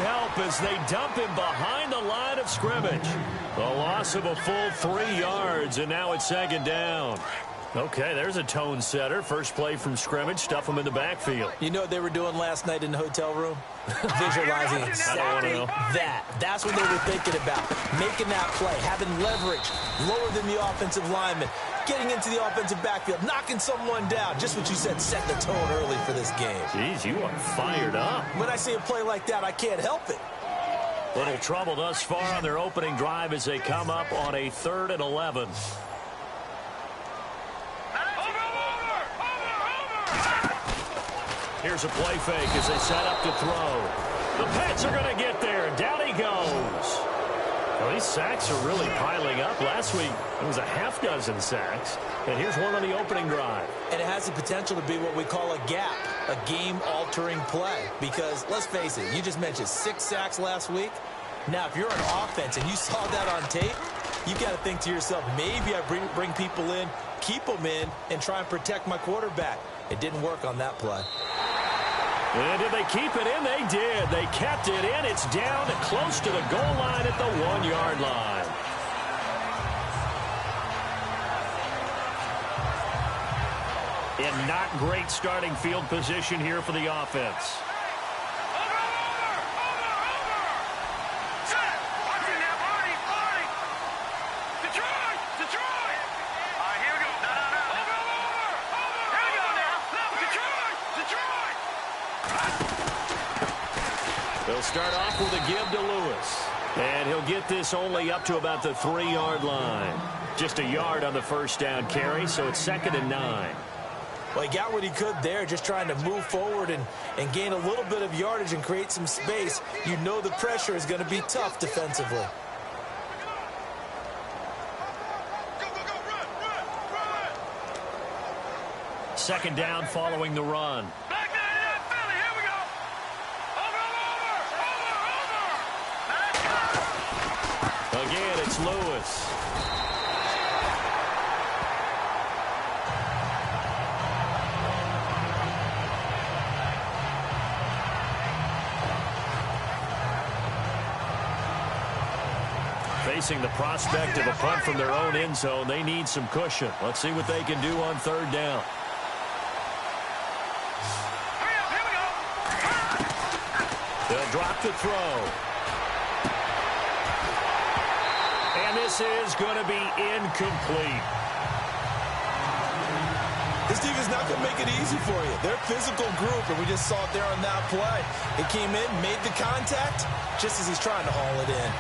help as they dump him behind the line of scrimmage. A loss of a full 3 yards, and now it's second down. Okay, there's a tone setter. First play from scrimmage, stuff them in the backfield. You know what they were doing last night in the hotel room? Visualizing exactly that. That's what they were thinking about. Making that play, having leverage, lower than the offensive lineman, getting into the offensive backfield, knocking someone down. Just what you said, set the tone early for this game. Jeez, you are fired up. When I see a play like that, I can't help it. Little trouble thus far on their opening drive as they come up on a 3rd and 11. Here's a play fake as they set up to throw. The Pats are going to get there. Down he goes. Well, these sacks are really piling up. Last week, it was a half dozen sacks. And here's one on the opening drive. And it has the potential to be what we call a gap, a game-altering play. Because, let's face it, you just mentioned 6 sacks last week. Now, if you're an offense and you saw that on tape, you got to think to yourself, maybe I bring people in, keep them in, and try and protect my quarterback. It didn't work on that play. And did they keep it in? They did. They kept it in. It's down close to the goal line at the 1-yard line. And not great starting field position here for the offense. They'll start off with a give to Lewis. And he'll get this only up to about the 3-yard line. Just a yard on the first down carry, so it's 2nd and 9. Well, he got what he could there, just trying to move forward and gain a little bit of yardage and create some space. You know the pressure is going to be tough defensively. Second down following the run. Again, it's Lewis. Facing the prospect of a punt from their own end zone, they need some cushion. Let's see what they can do on 3rd down. They'll drop the throw. And this is going to be incomplete. This defense is not going to make it easy for you. They're a physical group, and we just saw it there on that play. It came in, made the contact, just as he's trying to haul it in.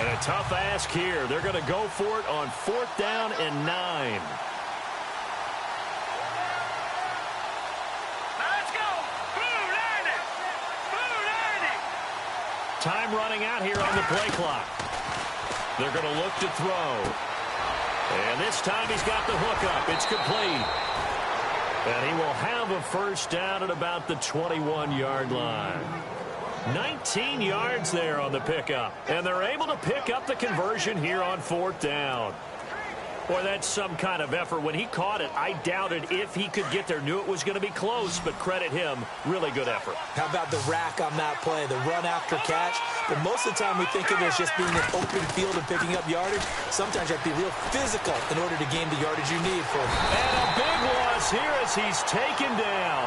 And a tough ask here. They're going to go for it on 4th down and 9. Time running out here on the play clock. They're going to look to throw. And this time he's got the hook up. It's complete. And he will have a first down at about the 21-yard line. 19 yards there on the pickup. And they're able to pick up the conversion here on 4th down. Boy, that's some kind of effort. When he caught it, I doubted if he could get there. Knew it was going to be close, but credit him. Really good effort. How about the rack on that play, the run after catch? But most of the time we think of it as just being an open field and picking up yardage. Sometimes you have to be real physical in order to gain the yardage you need for him. And a big loss here as he's taken down.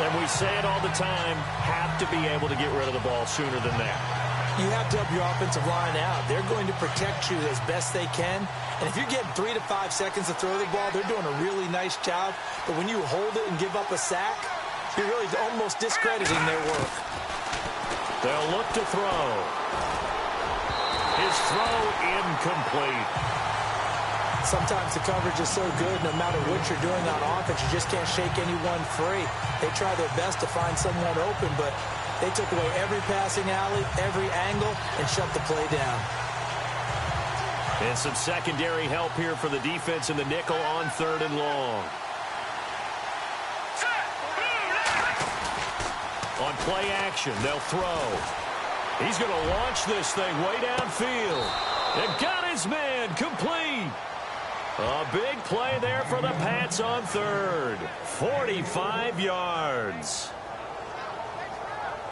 And we say it all the time, have to be able to get rid of the ball sooner than that. You have to help your offensive line out. They're going to protect you as best they can. And if you're getting 3 to 5 seconds to throw the ball, they're doing a really nice job. But when you hold it and give up a sack, you're really almost discrediting their work. They'll look to throw. His throw incomplete. Sometimes the coverage is so good, no matter what you're doing on offense, you just can't shake anyone free. They try their best to find someone open, but they took away every passing alley, every angle, and shut the play down. And some secondary help here for the defense in the nickel on 3rd and long. On play action, they'll throw. He's going to launch this thing way downfield. And got his man complete. A big play there for the Pats on third. 45 yards.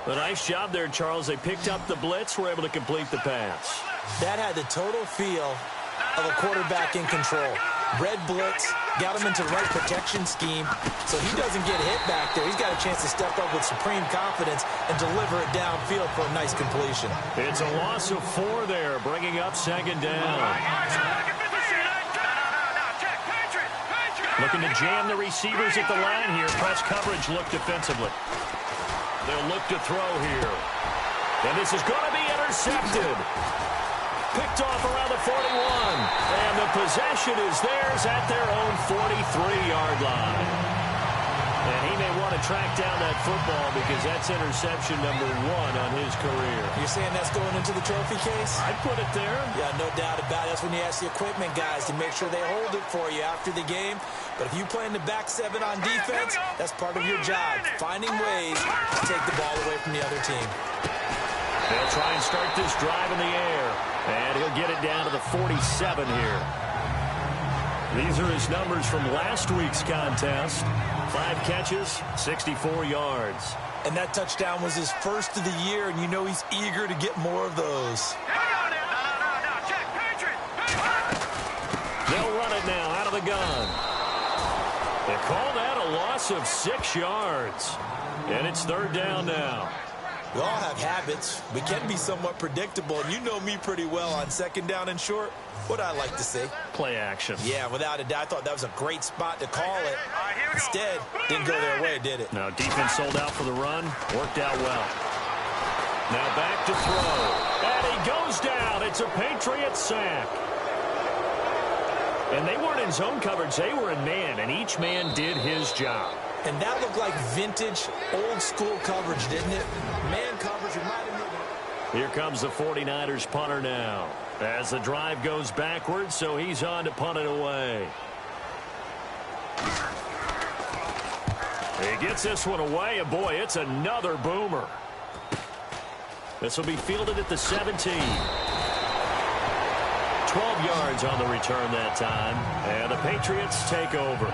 A nice job there, Charles. They picked up the blitz, were able to complete the pass. That had the total feel of a quarterback in control. Red blitz, got him into the right protection scheme, so he doesn't get hit back there. He's got a chance to step up with supreme confidence and deliver it downfield for a nice completion. It's a loss of 4 there, bringing up second down. Looking to jam the receivers at the line here. Press coverage look defensively. They'll look to throw here. And this is going to be intercepted. Picked off around the 41. And the possession is theirs at their own 43-yard line. And he may want to track down that football because that's interception number 1 on his career. You're saying that's going into the trophy case? I'd put it there. Yeah, no doubt about it. That's when you ask the equipment guys to make sure they hold it for you after the game. But if you play in the back 7 on defense, that's part of your job, finding ways to take the ball away from the other team. They'll try and start this drive in the air. And he'll get it down to the 47 here. These are his numbers from last week's contest. 5 catches, 64 yards. And that touchdown was his first of the year, and you know he's eager to get more of those. They'll run it now out of the gun. They call that a loss of 6 yards. And it's third down now. We all have habits. We can be somewhat predictable, and you know me pretty well on second down and short. What I like to say? Play action. Yeah, without a doubt. I thought that was a great spot to call it. Instead, didn't go their way, did it? No, defense sold out for the run. Worked out well. Now back to throw. And he goes down. It's a Patriot sack. And they weren't in zone coverage. They were in man, and each man did his job. And that looked like vintage, old-school coverage, didn't it? Man coverage reminded me. Here comes the 49ers punter now. As the drive goes backwards, so he's on to punt it away. He gets this one away, and boy, it's another boomer. This will be fielded at the 17. 12 yards on the return that time, and the Patriots take over.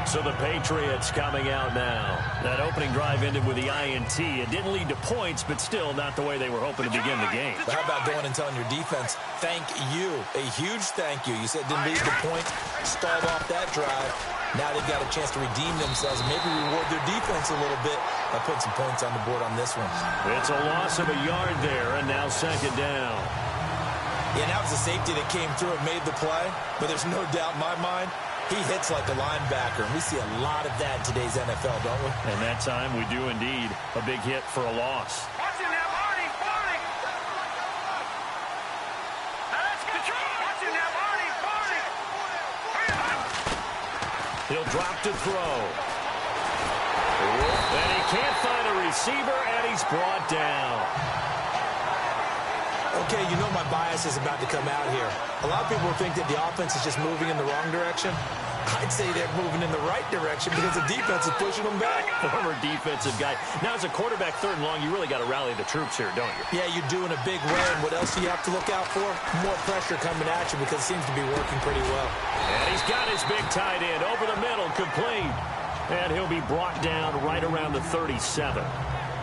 So the Patriots coming out now. That opening drive ended with the INT. It didn't lead to points, but still not the way they were hoping to begin the game. But how about going and telling your defense, thank you, a huge thank you. You said didn't lead to points, stalled off that drive. Now they've got a chance to redeem themselves and maybe reward their defense a little bit by putting some points on the board on this one. It's a loss of a yard there, and now second down. Yeah, that was a safety that came through and made the play, but there's no doubt in my mind, he hits like a linebacker, and we see a lot of that in today's NFL, don't we? And that time we do indeed. A big hit for a loss. He'll drop to throw. And he can't find a receiver, and he's brought down. Okay, you know my bias is about to come out here. A lot of people think that the offense is just moving in the wrong direction. I'd say they're moving in the right direction because the defense is pushing them back. Former defensive guy. Now, as a quarterback, third and long, you really got to rally the troops here, don't you? Yeah, you're doing a big way, and what else do you have to look out for? More pressure coming at you because it seems to be working pretty well. And he's got his big tight end over the middle, complete. And he'll be brought down right around the 37.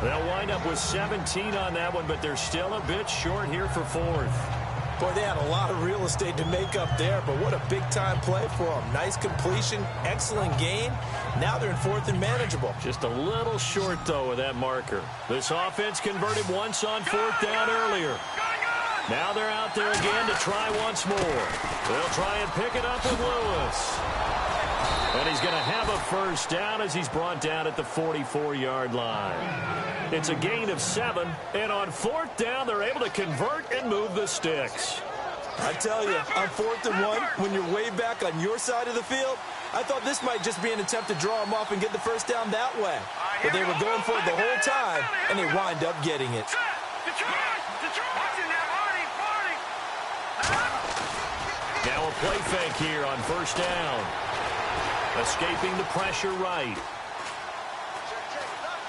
They'll wind up with 17 on that one, but they're still a bit short here for fourth. Boy, they had a lot of real estate to make up there, but what a big-time play for them. Nice completion, excellent gain. Now they're in fourth and manageable. Just a little short, though, with that marker. This offense converted once on fourth down earlier. Now they're out there again to try once more. They'll try and pick it up with Lewis. And he's going to have a first down as he's brought down at the 44-yard line. It's a gain of 7, and on fourth down, they're able to convert and move the sticks. I tell you, on 4th and 1, when you're way back on your side of the field, I thought this might just be an attempt to draw them off and get the first down that way. But they were going for it the whole time, and they wind up getting it. Now a play fake here on first down. Escaping the pressure right.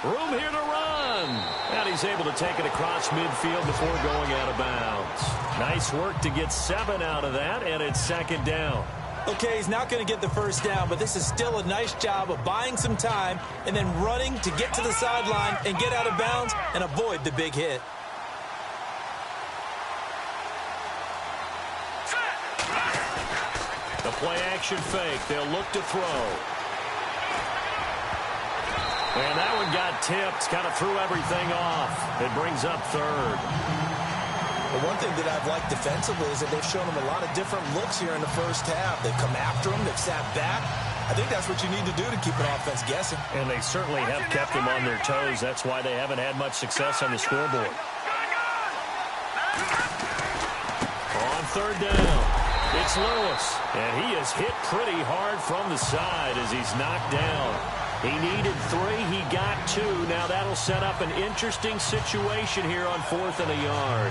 Room here to run. And he's able to take it across midfield before going out of bounds. Nice work to get 7 out of that, and it's second down. Okay, he's not going to get the first down, but this is still a nice job of buying some time and then running to get to the sideline and get out of bounds and avoid the big hit. The play-action fake. They'll look to throw. And that one got tipped. Kind of threw everything off. It brings up third. The one thing that I've liked defensively is that they've shown him a lot of different looks here in the first half. They've come after him. They've sat back. I think that's what you need to do to keep an offense guessing. And they certainly have kept them on their toes. That's why they haven't had much success on the scoreboard. On third down, it's Lewis. And he is hit pretty hard from the side as he's knocked down. He needed 3. He got 2. Now that'll set up an interesting situation here on 4th and a yard.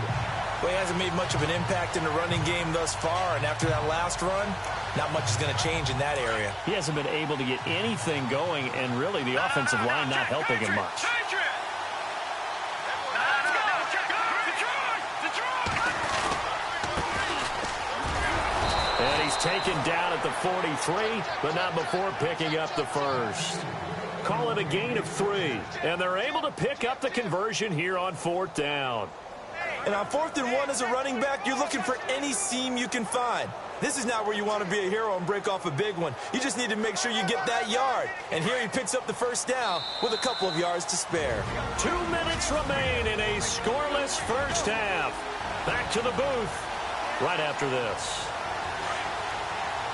Well, he hasn't made much of an impact in the running game thus far, and after that last run, not much is going to change in that area. He hasn't been able to get anything going, and really the offensive line not helping him much. And he's taken down at the 43, but not before picking up the first. Call it a gain of 3, and they're able to pick up the conversion here on 4th down. And on 4th and 1 as a running back, you're looking for any seam you can find. This is not where you want to be a hero and break off a big one. You just need to make sure you get that yard. And here he picks up the first down with a couple of yards to spare. 2 minutes remain in a scoreless first half. Back to the booth right after this.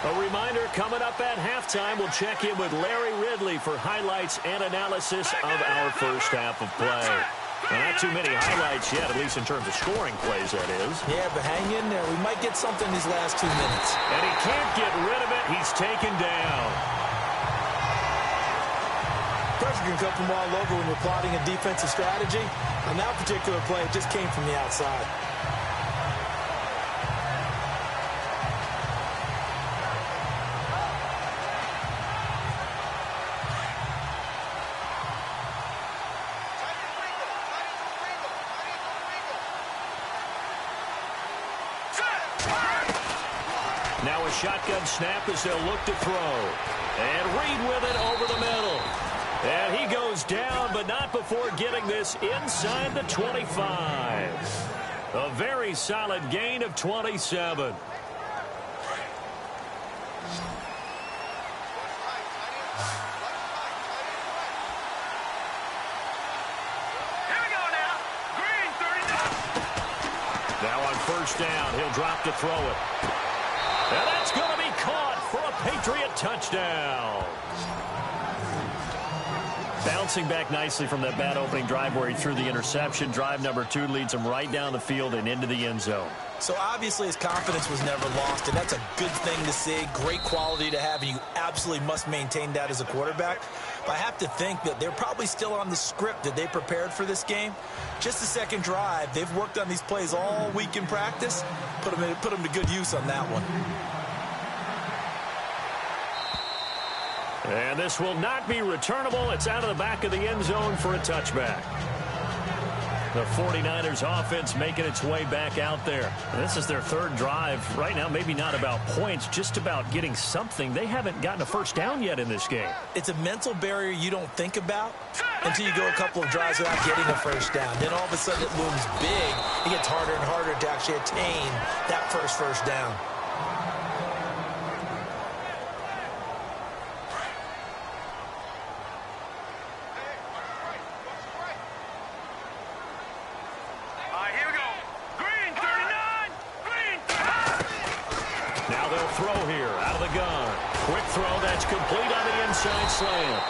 A reminder, coming up at halftime, we'll check in with Larry Ridley for highlights and analysis of our first half of play. Well, not too many highlights yet, at least in terms of scoring plays, that is. Yeah, but hang in there. We might get something these last 2 minutes. And he can't get rid of it. He's taken down. Pressure can come from all over when you're plotting a defensive strategy. On that particular play, it just came from the outside. Now a shotgun snap as they'll look to throw. And Reed with it over the middle. And he goes down, but not before getting this inside the 25. A very solid gain of 27. Now on first down, he'll drop to throw it. And that's going to be caught for a Patriot touchdown. Bouncing back nicely from that bad opening drive where he threw the interception. Drive number 2 leads him right down the field and into the end zone. So obviously his confidence was never lost, and that's a good thing to see. Great quality to have, and you absolutely must maintain that as a quarterback. But I have to think that they're probably still on the script that they prepared for this game. Just the second drive, they've worked on these plays all week in practice. Put them to good use on that one. And this will not be returnable. It's out of the back of the end zone for a touchback. The 49ers offense making its way back out there. And this is their 3rd drive. Right now, maybe not about points, just about getting something. They haven't gotten a first down yet in this game. It's a mental barrier you don't think about until you go a couple of drives without getting a first down. Then all of a sudden it looms big. It gets harder and harder to actually attain that first down. Slant.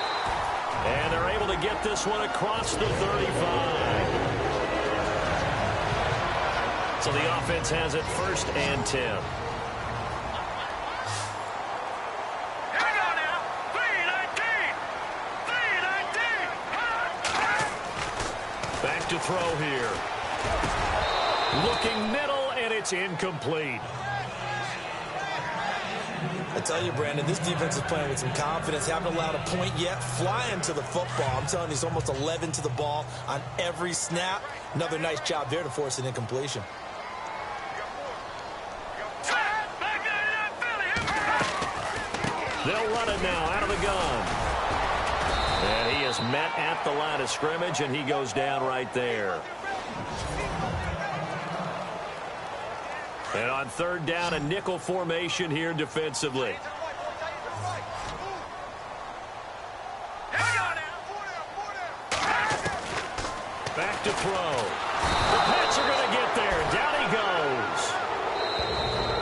And they're able to get this one across the 35. So the offense has it 1st and 10. Here we go now. 3-19. Back to throw here. Looking middle, and it's incomplete. I tell you, Brandon, this defense is playing with some confidence. Haven't allowed a point yet. Flying to the football. I'm telling you, it's almost 11 to the ball on every snap. Another nice job there to force an incompletion. They'll run it now out of the gun. And he is met at the line of scrimmage, and he goes down right there. And on third down, a nickel formation here defensively. Back to throw. The Pats are going to get there. Down he goes.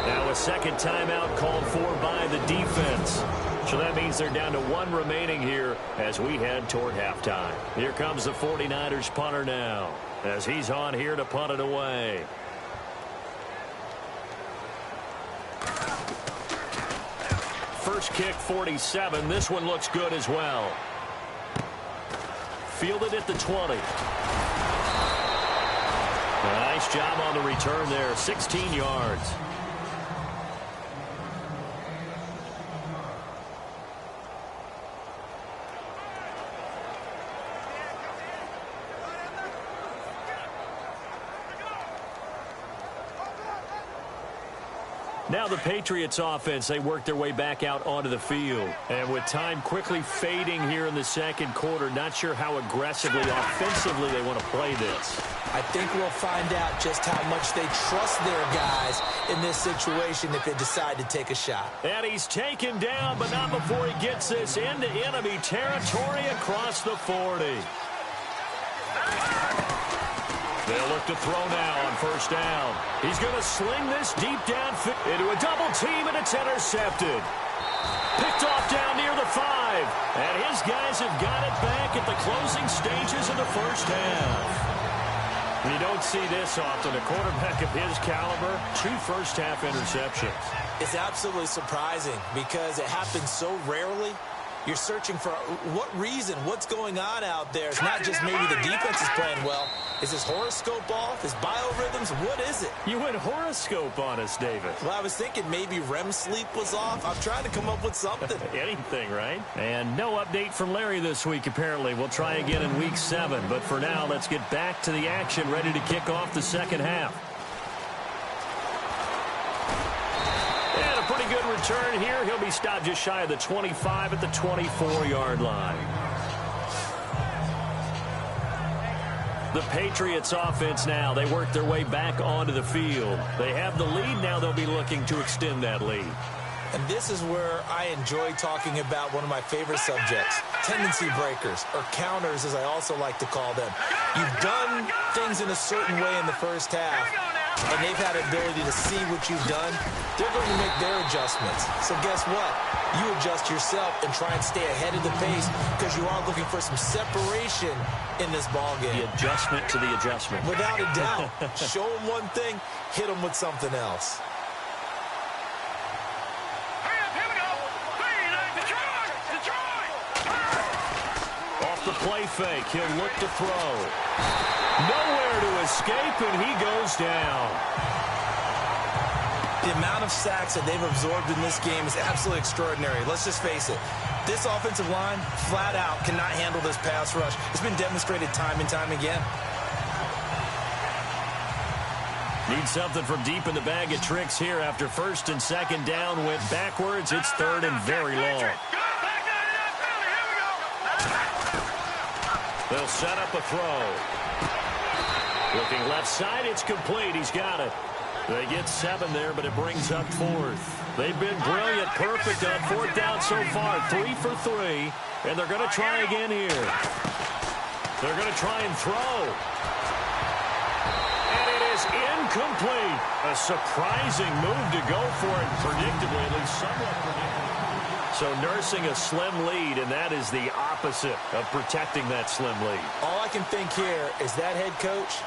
Now a second timeout called for by the defense. So that means they're down to one remaining here as we head toward halftime. Here comes the 49ers punter now as he's on here to punt it away. First kick, 47. This one looks good as well. Fielded at the 20. A nice job on the return there. 16 yards. Now the Patriots offense, they work their way back out onto the field. And with time quickly fading here in the second quarter, not sure how aggressively, offensively they want to play this. I think we'll find out just how much they trust their guys in this situation if they decide to take a shot. And he's taken down, but not before he gets this into enemy territory across the 40. They'll look to throw now on first down. He's going to sling this deep down into a double team, and it's intercepted. Picked off down near the 5. And his guys have got it back at the closing stages of the first half. You don't see this often. A quarterback of his caliber, 2 first-half interceptions. It's absolutely surprising because it happens so rarely. You're searching for what reason, what's going on out there. It's not just maybe the defense is playing well. Is his horoscope off? His biorhythms? What is it? You went horoscope on us, David. Well, I was thinking maybe REM sleep was off. I'm trying to come up with something. Anything, right? And no update from Larry this week, apparently. We'll try again in Week 7. But for now, let's get back to the action, ready to kick off the second half. And a pretty good return here. He'll be stopped just shy of the 25 at the 24-yard line. The Patriots offense now, they work their way back onto the field. They have the lead. Now they'll be looking to extend that lead. And this is where I enjoy talking about one of my favorite subjects, tendency breakers, or counters as I also like to call them. You've done things in a certain way in the first half, and they've had the ability to see what you've done. They're going to make their adjustments. So guess what? You adjust yourself and try and stay ahead of the pace because you are looking for some separation in this ball game. The adjustment to the adjustment. Without a doubt. Show them one thing, hit them with something else. Here we go. Detroit! Off the play fake, he'll look to throw. Nowhere to escape, and he goes down. The amount of sacks that they've absorbed in this game is absolutely extraordinary. Let's just face it. This offensive line, flat out, cannot handle this pass rush. It's been demonstrated time and time again. Need something from deep in the bag of tricks here after first and second down went backwards. It's third and very long. They'll set up a throw. Looking left side, it's complete. He's got it. They get 7 there, but it brings up 4th. They've been brilliant, perfect on 4th down so far. 3 for 3, and they're going to try again here. They're going to try and throw. And it is incomplete. A surprising move to go for it, predictably, at least somewhat predictably. So nursing a slim lead, and that is the opposite of protecting that slim lead. All I can think here is that head coach,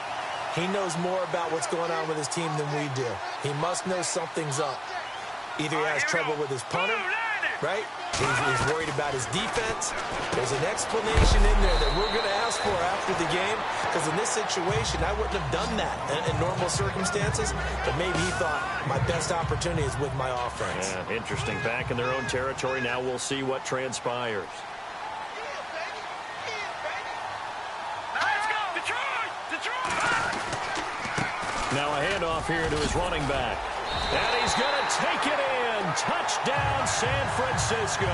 he knows more about what's going on with his team than we do. He must know something's up. Either he has trouble with his punter right? He's worried about his defense. There's an explanation in there that we're going to ask for after the game, because in this situation, I wouldn't have done that in normal circumstances, but maybe he thought my best opportunity is with my offense. Yeah, interesting. Back in their own territory. Now we'll see what transpires. Let's go, Detroit! Detroit! Now a handoff here to his running back. And he's going to take it in. Touchdown, San Francisco.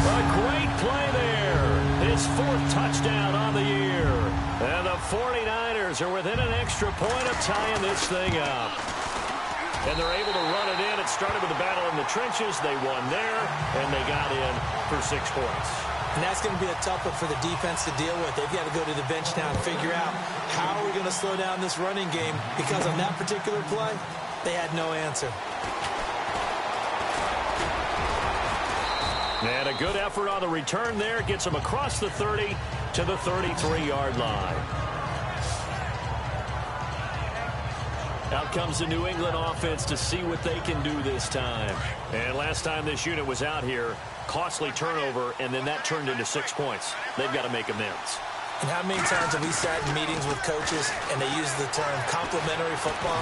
A great play there. His 4th touchdown on the year. And the 49ers are within an extra point of tying this thing up. And they're able to run it in. It started with a battle in the trenches. They won there, and they got in for 6 points. And that's going to be a tough one for the defense to deal with. They've got to go to the bench now and figure out how are we going to slow down this running game, because on that particular play, they had no answer. And a good effort on the return there. Gets him across the 30 to the 33-yard line. Out comes the New England offense to see what they can do this time. And last time this unit was out here, costly turnover, and then that turned into 6 points. They've got to make amends. And how many times have we sat in meetings with coaches and they use the term complementary football?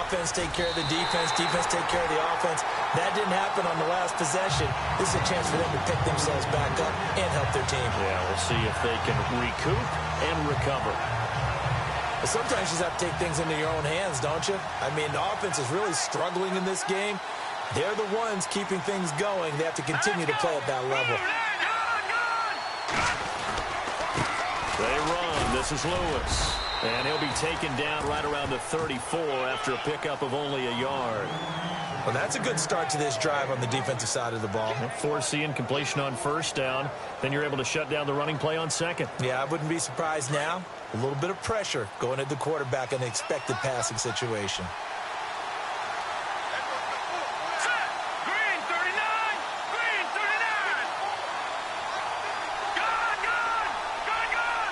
Offense take care of the defense, defense take care of the offense. That didn't happen on the last possession. This is a chance for them to pick themselves back up and help their team. Yeah, we'll see if they can recoup and recover. But sometimes you just have to take things into your own hands, don't you? I mean, the offense is really struggling in this game. They're the ones keeping things going. They have to continue to play at that level. They run. This is Lewis. And he'll be taken down right around the 34 after a pickup of only a yard. Well, that's a good start to this drive on the defensive side of the ball. Forcing completion on first down. Then you're able to shut down the running play on second. Yeah, I wouldn't be surprised now. A little bit of pressure going at the quarterback in the expected passing situation. Green 39! Green 39!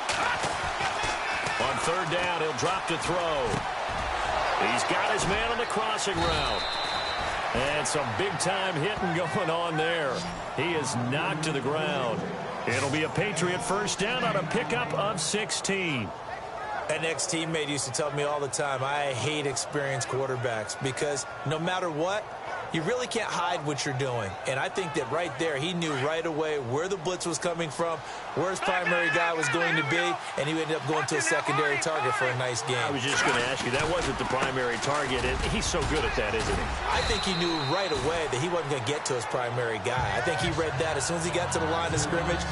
Good! On third down, he'll drop to throw. He's got his man on the crossing route. And some big-time hitting going on there. He is knocked to the ground. It'll be a Patriot first down on a pickup of 16. An ex-teammate used to tell me all the time, I hate experienced quarterbacks because no matter what, you really can't hide what you're doing. And I think that right there, he knew right away where the blitz was coming from, where his primary guy was going to be, and he ended up going to a secondary target for a nice game. I was just going to ask you, that wasn't the primary target, and he's so good at that, isn't he? I think he knew right away that he wasn't going to get to his primary guy. I think he read that as soon as he got to the line of scrimmage,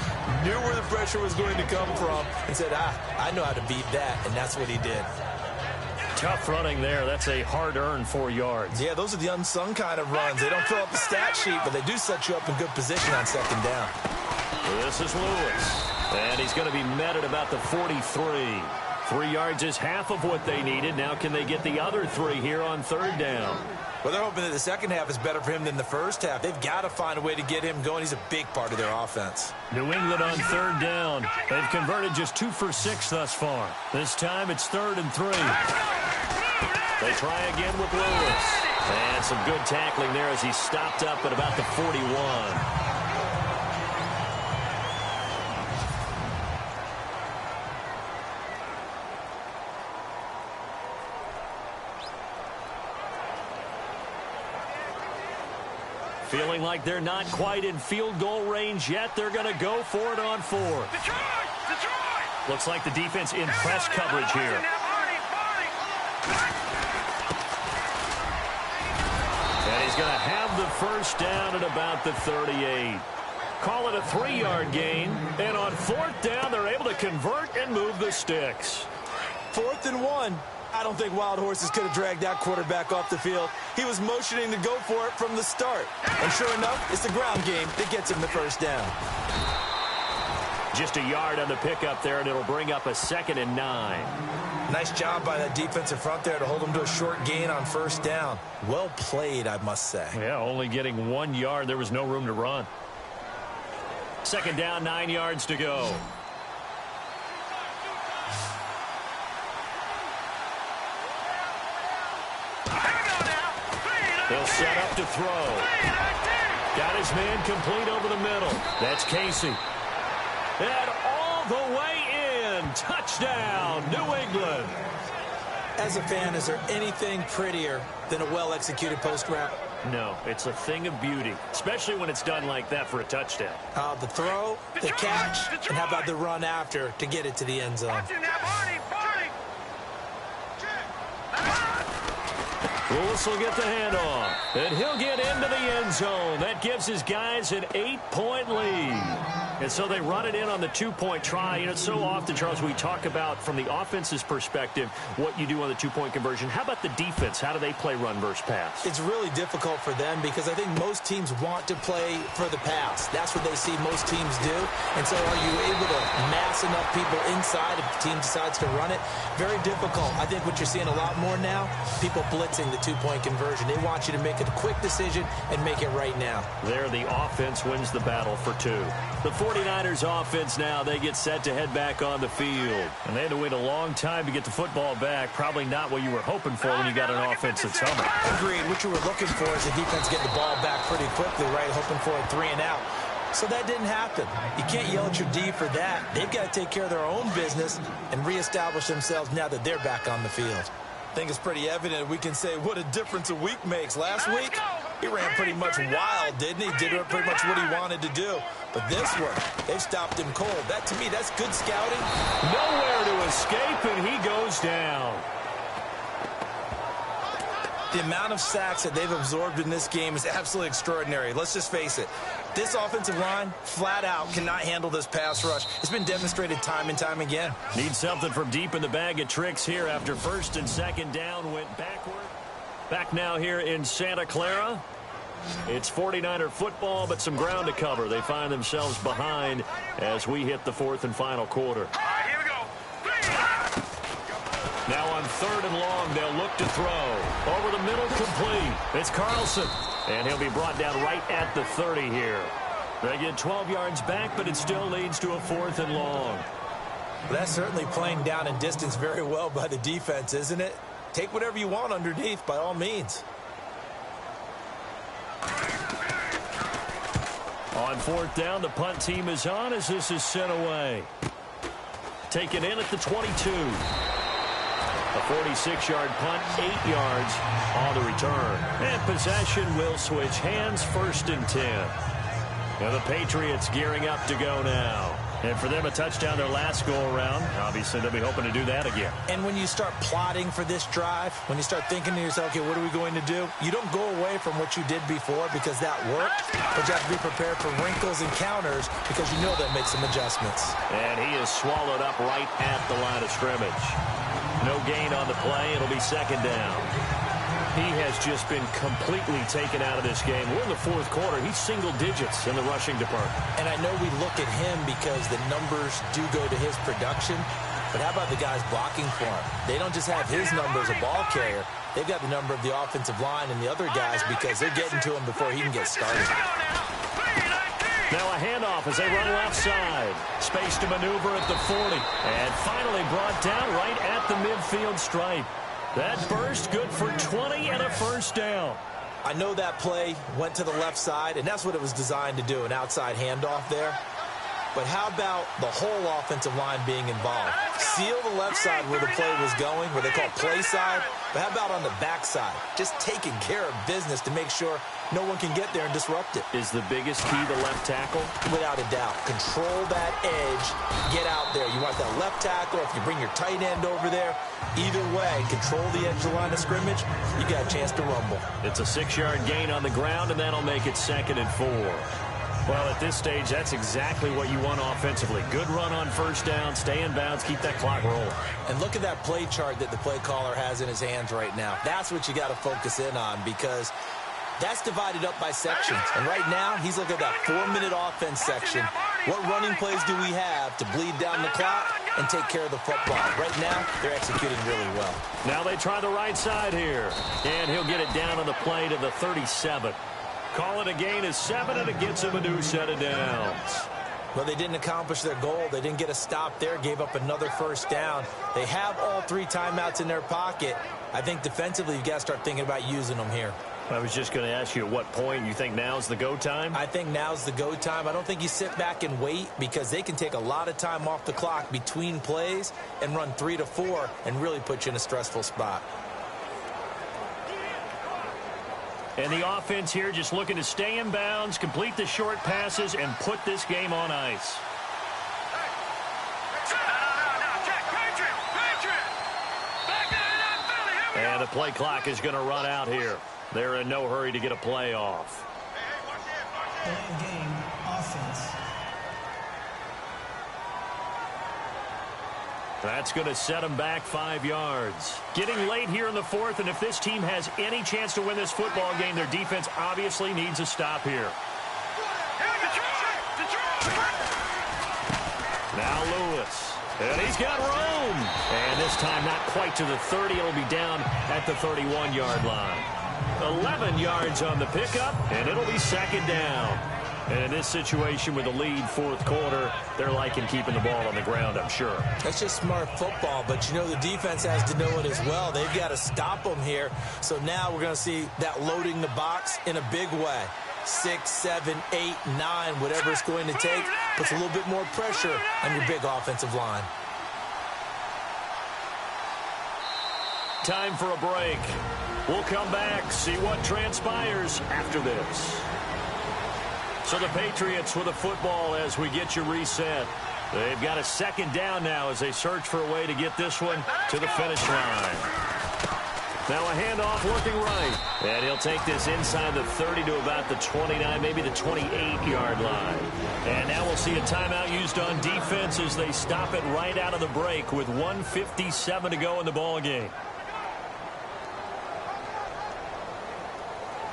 knew where the pressure was going to come from, and said, I know how to beat that, and that's what he did. Tough running there. That's a hard-earned 4 yards. Yeah, those are the unsung kind of runs. They don't fill up the stat sheet, but they do set you up in good position on second down. This is Lewis. And he's going to be met at about the 43. 3 yards is half of what they needed. Now can they get the other 3 here on third down? Well, they're hoping that the second half is better for him than the first half. They've got to find a way to get him going. He's a big part of their offense. New England on third down. They've converted just 2 for 6 thus far. This time it's 3rd and 3. They try again with Lewis. And some good tackling there as he stopped up at about the 41. Feeling like they're not quite in field goal range yet. They're going to go for it on 4th. Detroit! Detroit! Looks like the defense in press coverage here. And he's going to have the first down at about the 38. Call it a 3-yard gain. And on 4th down, they're able to convert and move the sticks. 4th and 1. I don't think Wild Horses could have dragged that quarterback off the field. He was motioning to go for it from the start. And sure enough, it's the ground game that gets him the first down. Just a yard on the pickup there, and it'll bring up a 2nd and 9. Nice job by that defensive front there to hold him to a short gain on first down. Well played, I must say. Yeah, only getting 1 yard. There was no room to run. 2nd down, 9 yards to go. He'll set up to throw. Got his man complete over the middle. That's Casey. And all the way in. Touchdown, New England. As a fan, is there anything prettier than a well-executed post route? No, it's a thing of beauty, especially when it's done like that for a touchdown. The throw, the catch, and how about the run after to get it to the end zone? Lewis will get the handoff, and he'll get into the end zone. That gives his guys an 8-point lead. And so they run it in on the 2-point try. You know, so often, Charles, we talk about from the offense's perspective what you do on the 2-point conversion. How about the defense? How do they play run versus pass? It's really difficult for them because I think most teams want to play for the pass. That's what they see most teams do. And so are you able to mass enough people inside if the team decides to run it? Very difficult. I think what you're seeing a lot more now, people blitzing the 2-point conversion. They want you to make a quick decision and make it right now. There, the offense wins the battle for 2. The 49ers offense now, they get set to head back on the field. And they had to wait a long time to get the football back. Probably not what you were hoping for when you got an offense that's humming. Agreed. What you were looking for is the defense getting the ball back pretty quickly, right? Hoping for a 3 and out. So that didn't happen. You can't yell at your D for that. They've got to take care of their own business and reestablish themselves now that they're back on the field. I think it's pretty evident we can say what a difference a week makes. Last week, he ran pretty much wild, didn't he? Did pretty much what he wanted to do. But this one, they've stopped him cold. That, to me, that's good scouting. Nowhere to escape, and he goes down. The amount of sacks that they've absorbed in this game is absolutely extraordinary. Let's just face it. This offensive line, flat out, cannot handle this pass rush. It's been demonstrated time and time again. Need something from deep in the bag of tricks here after 1st and 2nd down went backward. Back now here in Santa Clara. It's 49er football, but some ground to cover. They find themselves behind as we hit the 4th and final quarter. All right, here we go. Now on 3rd and long, they'll look to throw. Over the middle, complete. It's Carlson. And he'll be brought down right at the 30 here. They get 12 yards back, but it still leads to a 4th and long. That's certainly playing down and distance very well by the defense, isn't it? Take whatever you want underneath, by all means. On 4th down, the punt team is on as this is sent away. Taken in at the 22. A 46-yard punt, 8 yards on the return. And possession will switch hands, 1st and 10. And the Patriots gearing up to go now. And for them, a touchdown their last go-around. Obviously, they'll be hoping to do that again. And when you start plotting for this drive, when you start thinking to yourself, okay, what are we going to do? You don't go away from what you did before because that worked, but you have to be prepared for wrinkles and counters because you know they'll make some adjustments. And he is swallowed up right at the line of scrimmage. No gain on the play. It'll be 2nd down. He has just been completely taken out of this game. We're in the 4th quarter. He's single digits in the rushing department. And I know we look at him because the numbers do go to his production, but how about the guys blocking for him? They don't just have his number as a ball carrier. They've got the number of the offensive line and the other guys because they're getting to him before he can get started. Now a handoff as they run left side. Space to maneuver at the 40. And finally brought down right at the midfield stripe. That burst good for 20 and a 1st down. I know that play went to the left side, and that's what it was designed to do, an outside handoff there. But how about the whole offensive line being involved? Seal the left side where the play was going, where they call play side. But how about on the back side? Just taking care of business to make sure no one can get there and disrupt it. Is the biggest key the left tackle? Without a doubt. Control that edge. Get out there. You want that left tackle. If you bring your tight end over there, either way, control the edge of the line of scrimmage, you got a chance to rumble. It's a 6-yard gain on the ground, and that'll make it 2nd and 4. Well, at this stage, that's exactly what you want offensively. Good run on 1st down, stay in bounds, keep that clock rolling. And look at that play chart that the play caller has in his hands right now. That's what you got to focus in on because that's divided up by sections. And right now, he's looking at that 4-minute offense section. What running plays do we have to bleed down the clock and take care of the football? Right now, they're executing really well. Now they try the right side here. And he'll get it down on the play to the 37. Call it a gain of 7, and it gets him a new set of downs. Well, they didn't accomplish their goal. They didn't get a stop there, gave up another 1st down. They have all 3 timeouts in their pocket. I think defensively, you've got to start thinking about using them here. I was just going to ask you at what point you think now's the go time? I think now's the go time. I don't think you sit back and wait because they can take a lot of time off the clock between plays and run 3 to 4 and really put you in a stressful spot. And the offense here just looking to stay in bounds, complete the short passes, and put this game on ice. And the play clock is going to run out here. They're in no hurry to get a play off. Game offense. That's going to set them back 5 yards. Getting late here in the fourth, and if this team has any chance to win this football game, their defense obviously needs a stop here. Now Lewis. And he's got room. And this time not quite to the 30. It'll be down at the 31-yard line. 11 yards on the pickup, and it'll be second down. And in this situation with a lead fourth quarter, they're liking keeping the ball on the ground, I'm sure. That's just smart football, but you know the defense has to know it as well. They've got to stop them here. So now we're going to see that loading the box in a big way. 6, 7, 8, 9, whatever it's going to take, puts a little bit more pressure on your big offensive line. Time for a break. We'll come back, see what transpires after this. So the Patriots with the football as we get you reset. They've got a second down now as they search for a way to get this one to the finish line. Now a handoff looking right. And he'll take this inside the 30 to about the 29, maybe the 28-yard line. And now we'll see a timeout used on defense as they stop it right out of the break with 1:57 to go in the ball game.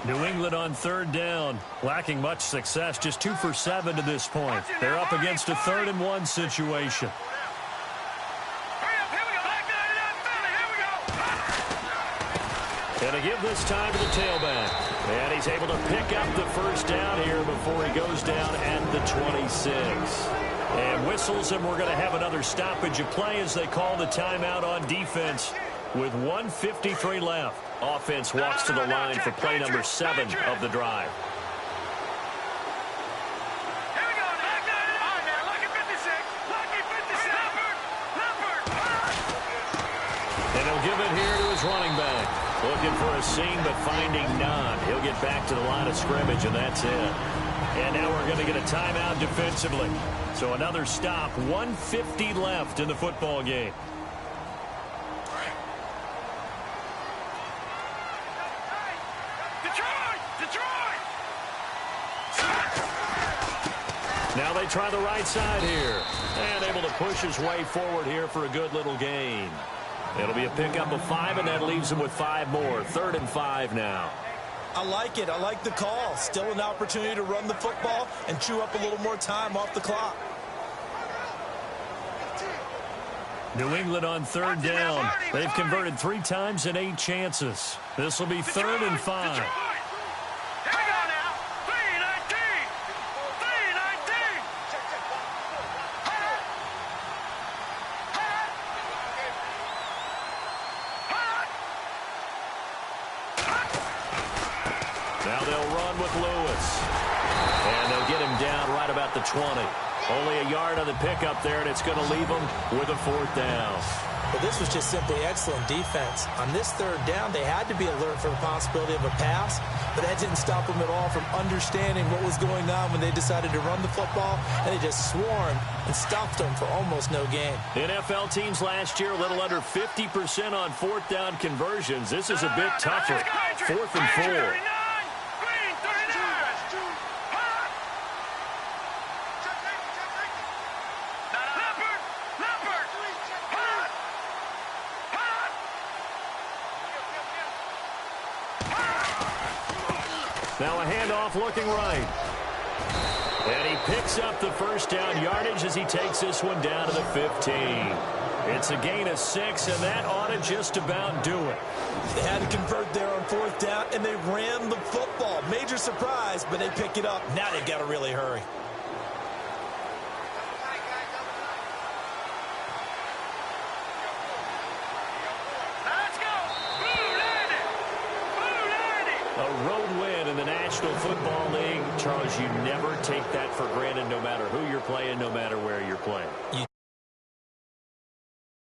New England on third down, lacking much success, just 2 for 7 to this point. They're up against a 3rd and 1 situation. And to give this time to the tailback. And he's able to pick up the first down here before he goes down at the 26. And whistles, and we're going to have another stoppage of play as they call the timeout on defense with 1:53 left. Offense walks to the line for play number 7 of the drive. And he'll give it here to his running back. Looking for a seam, but finding none. He'll get back to the line of scrimmage, and that's it. And now we're going to get a timeout defensively. So another stop, 1:50 left in the football game. Now they try the right side here. And able to push his way forward here for a good little gain. It'll be a pickup of 5, and that leaves him with 5 more. 3rd and 5 now. I like it. I like the call. Still an opportunity to run the football and chew up a little more time off the clock. New England on third down. They've converted 3 times in 8 chances. This will be 3rd and 5. Now they'll run with Lewis. And they'll get him down right about the 20. Only a yard on the pickup there, and it's going to leave him with a 4th down. Well, this was just simply excellent defense. On this 3rd down, they had to be alert for the possibility of a pass, but that didn't stop them at all from understanding what was going on when they decided to run the football, and they just swarmed and stopped them for almost no gain. NFL teams last year a little under 50% on 4th down conversions. This is a bit tougher. 4th and 4. Now a handoff looking right. And he picks up the first down yardage as he takes this one down to the 15. It's a gain of 6, and that ought to just about do it. They had to convert there on 4th down, and they ran the football. Major surprise, but they pick it up. Now they've got to really hurry. A road win in the National Football League. Charles, you never take that for granted no matter who you're playing, no matter where you're playing.